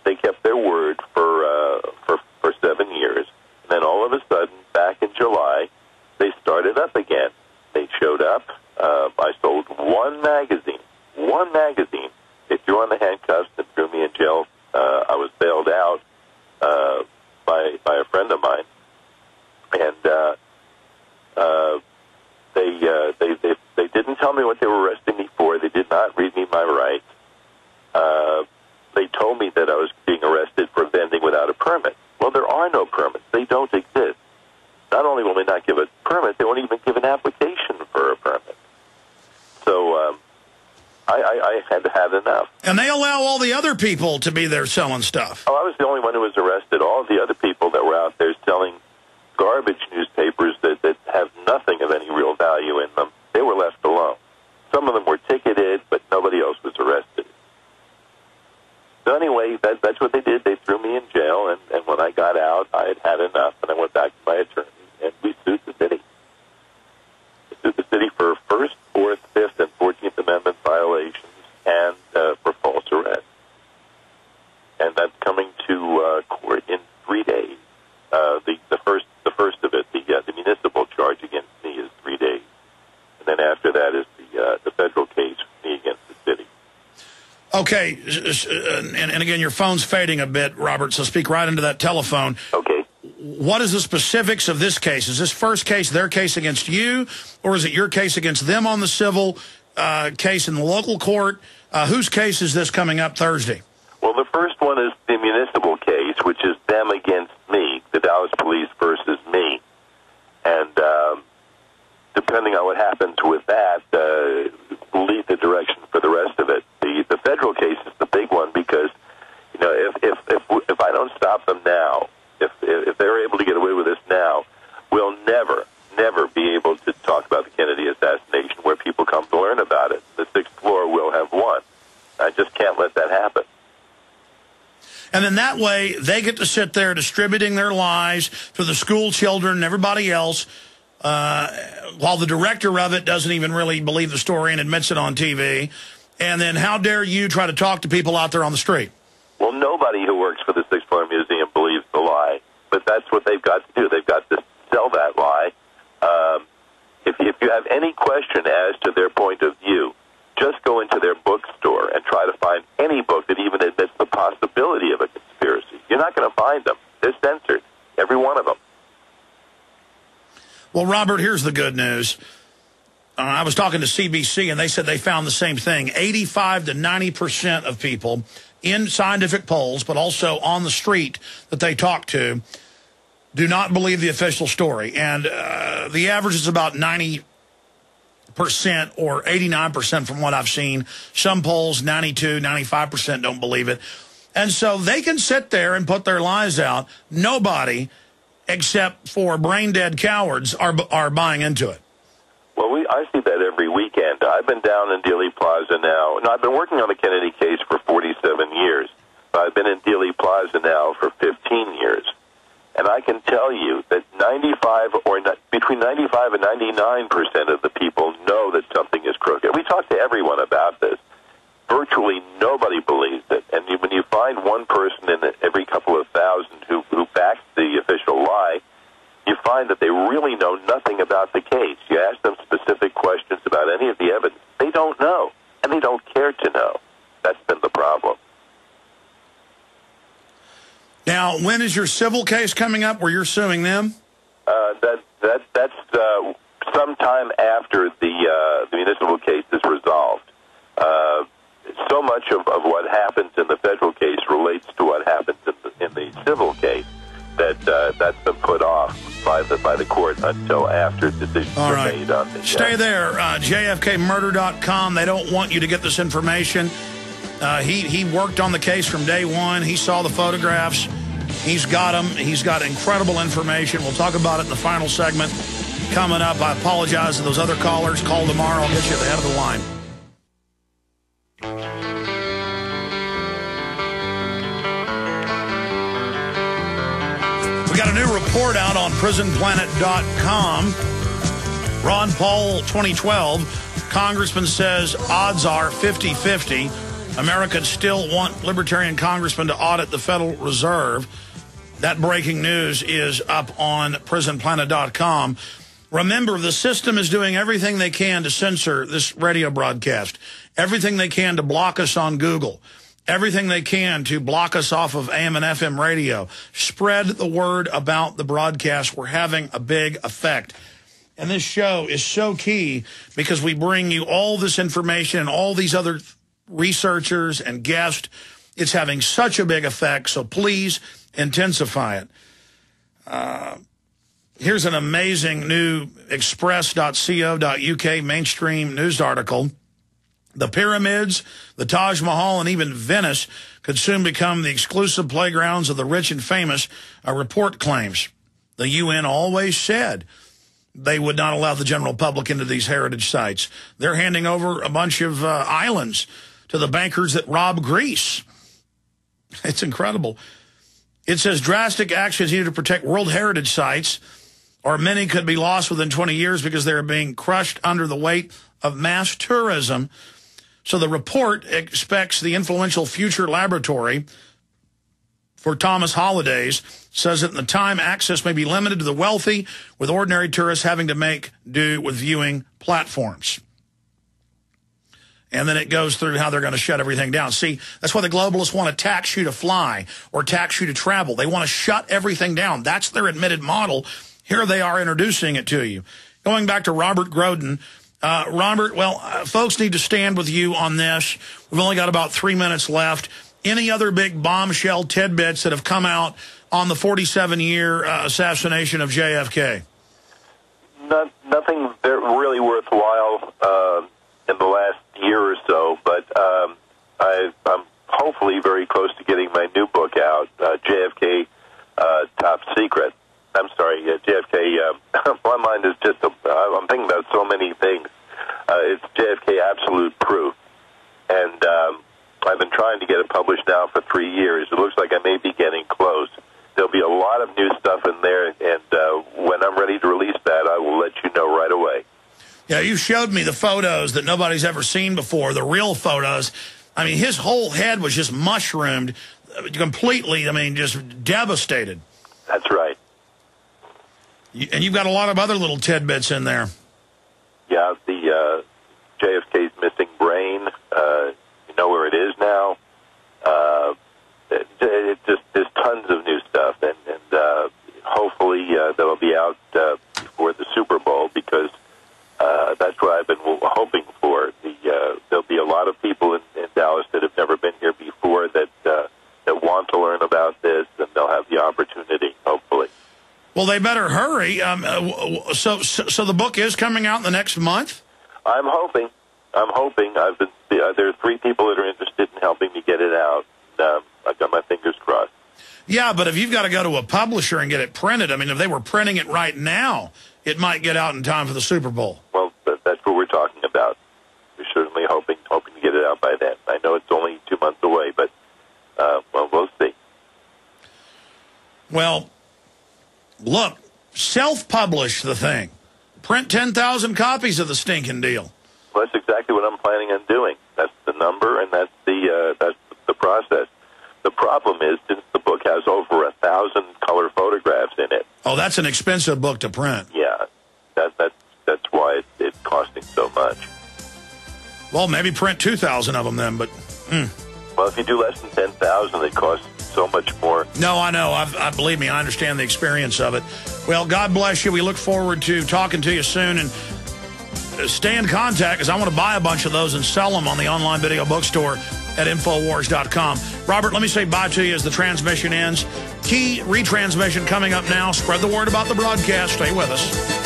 They kept their word for 7 years. And then all of a sudden, back in July, they started up again. They showed up. I sold one magazine. One magazine. They threw on the handcuffs and threw me in jail. I was bailed out by a friend of mine, and they didn't tell me what they were arresting me for. They did not read me my rights. They told me that I was being arrested for vending without a permit. Well, there are no permits. They don't exist. Not only will they not give a permit, they won't even give an application for a permit. So I had enough. And they allow all the other people to be there selling stuff. Oh, I was the only one who was arrested. All of the other people that were out there selling garbage newspapers that have nothing of any real value in them, they were left alone. Some of them were ticketed, but nobody else was arrested. So anyway, that's what they did. They threw me in jail, and when I got out, I had enough, and I went back to my attorney, and we sued the city. We sued the city for First, Fourth, Fifth, and 14th Amendment violations and for false arrest. And that's coming to court in 3 days. The first of it, the municipal charge against me is 3 days, and then after that is the federal case for me against the city. Okay, and again, your phone's fading a bit, Robert, so speak right into that telephone. Okay. What is the specifics of this case? Is this first case their case against you, or is it your case against them on the civil case in the local court? Whose case is this coming up Thursday? Well, the first one is the municipal case, which is them against me, the Dallas police versus me. And depending on what happens with that, will lead the direction for the rest of it. The federal case is the big one because, you know, if I don't stop them now, if they're able to get away with this now, we'll never be able to talk about the Kennedy assassination where people come to learn about it. The sixth floor will have won. I just can't let that happen. And then that way, they get to sit there distributing their lies to the school children and everybody else, while the director of it doesn't even really believe the story and admits it on TV. And then how dare you try to talk to people out there on the street? Well, nobody who works for the Sixth Floor Museum believes the lie, but that's what they've got to do. They've got to sell that lie. If you have any question as to their point of view, just go into their bookstore and try to find any book that even admits the possibility of a conspiracy. You're not going to find them. They're censored, every one of them. Well, Robert, here's the good news. I was talking to CBC, and they said they found the same thing. 85 to 90% of people in scientific polls, but also on the street that they talk to, do not believe the official story. And the average is about 90% or 89% from what I've seen. Some polls, 92, 95% don't believe it. And so they can sit there and put their lies out. Nobody, except for brain-dead cowards, are buying into it. Well, I see that every weekend. I've been down in Dealey Plaza now. No, I've been working on the Kennedy case for 47 years. I've been in Dealey Plaza now for 15 years. And I can tell you that between 95 and 99% of the people know that something is crooked. We talk to everyone about this. Virtually nobody believes it. And when you find one person in every couple of thousand who backs the official lie, you find that they really know nothing about the case. You ask them specific questions about any of the evidence, they don't know, and they don't care to know. That's been the problem. Now, when is your civil case coming up where you're suing them? That's sometime after the municipal case is resolved. So much of what happens in the federal case relates to what happens in the civil case that's been put off by the court until after decisions are made on the Stay there, jfkmurder.com. They don't want you to get this information. He worked on the case from day one. He saw the photographs. He's got them. He's got incredible information. We'll talk about it in the final segment coming up. I apologize to those other callers. Call tomorrow. I'll get you at the head of the line. We got a new report out on prisonplanet.com. Ron Paul 2012. Congressman says odds are 50-50. Americans still want libertarian congressmen to audit the Federal Reserve. That breaking news is up on prisonplanet.com. Remember, the system is doing everything they can to censor this radio broadcast, everything they can to block us on Google, everything they can to block us off of AM and FM radio. Spread the word about the broadcast. We're having a big effect. And this show is so key because we bring you all this information and all these other researchers and guests. It's having such a big effect, so please intensify it. Here's an amazing new express.co.uk mainstream news article. The pyramids, the Taj Mahal, and even Venice could soon become the exclusive playgrounds of the rich and famous, a report claims. The UN always said they would not allow the general public into these heritage sites. They're handing over a bunch of islands to the bankers that rob Greece. It's incredible. It says drastic actions needed to protect World Heritage sites, or many could be lost within 20 years because they're being crushed under the weight of mass tourism. So the report expects the influential Future Laboratory for Thomas Holidays says that in the time access may be limited to the wealthy, with ordinary tourists having to make do with viewing platforms. And then it goes through how they're going to shut everything down. See, that's why the globalists want to tax you to fly or tax you to travel. They want to shut everything down. That's their admitted model. Here they are introducing it to you. Going back to Robert Groden. Robert, folks need to stand with you on this. We've only got about 3 minutes left. Any other big bombshell tidbits that have come out on the 47-year assassination of JFK? Nothing really worthwhile in the last year or so, but I'm hopefully very close to getting my new book out, JFK Top Secret. I'm sorry, JFK, my mind is just, I'm thinking about so many things. It's JFK Absolute Proof. And I've been trying to get it published now for 3 years. It looks like I may be getting close. There'll be a lot of new stuff in there, and when I'm ready to release that, I will let you know right away. Yeah, you showed me the photos that nobody's ever seen before, the real photos. I mean, his whole head was just mushroomed completely, just devastated. That's right. And you've got a lot of other little tidbits in there. Yeah, the JFK's missing brain, you know where it is now. There's tons of new stuff, and hopefully that'll be out before the Super Bowl, because that's what I've been hoping for. There'll be a lot of people in Dallas that have never been here before that want to learn about this, and they'll have the opportunity, hopefully. Well, they better hurry. So the book is coming out in the next month? I'm hoping. There are 3 people that are interested in helping me get it out. I've got my fingers crossed. Yeah, but if you've got to go to a publisher and get it printed, if they were printing it right now, it might get out in time for the Super Bowl. Well, that's what we're talking about. We're certainly hoping to get it out by then. I know it's only 2 months away, but we'll see. Well, look, self-publish the thing. Print 10,000 copies of the stinking deal. Well, that's exactly what I'm planning on doing. That's the number, and that's the process. The problem is, since the book has over 1,000 color photographs in it. Oh, that's an expensive book to print. Yeah, that's why it's costing so much. Well, maybe print 2,000 of them then, but... Well, if you do less than 10,000, it costs so much more. No, I know. I believe me, I understand the experience of it. Well, God bless you. We look forward to talking to you soon, and stay in contact, because I want to buy a bunch of those and sell them on the online video bookstore at Infowars.com. Robert, let me say bye to you as the transmission ends. Key retransmission coming up now. Spread the word about the broadcast. Stay with us.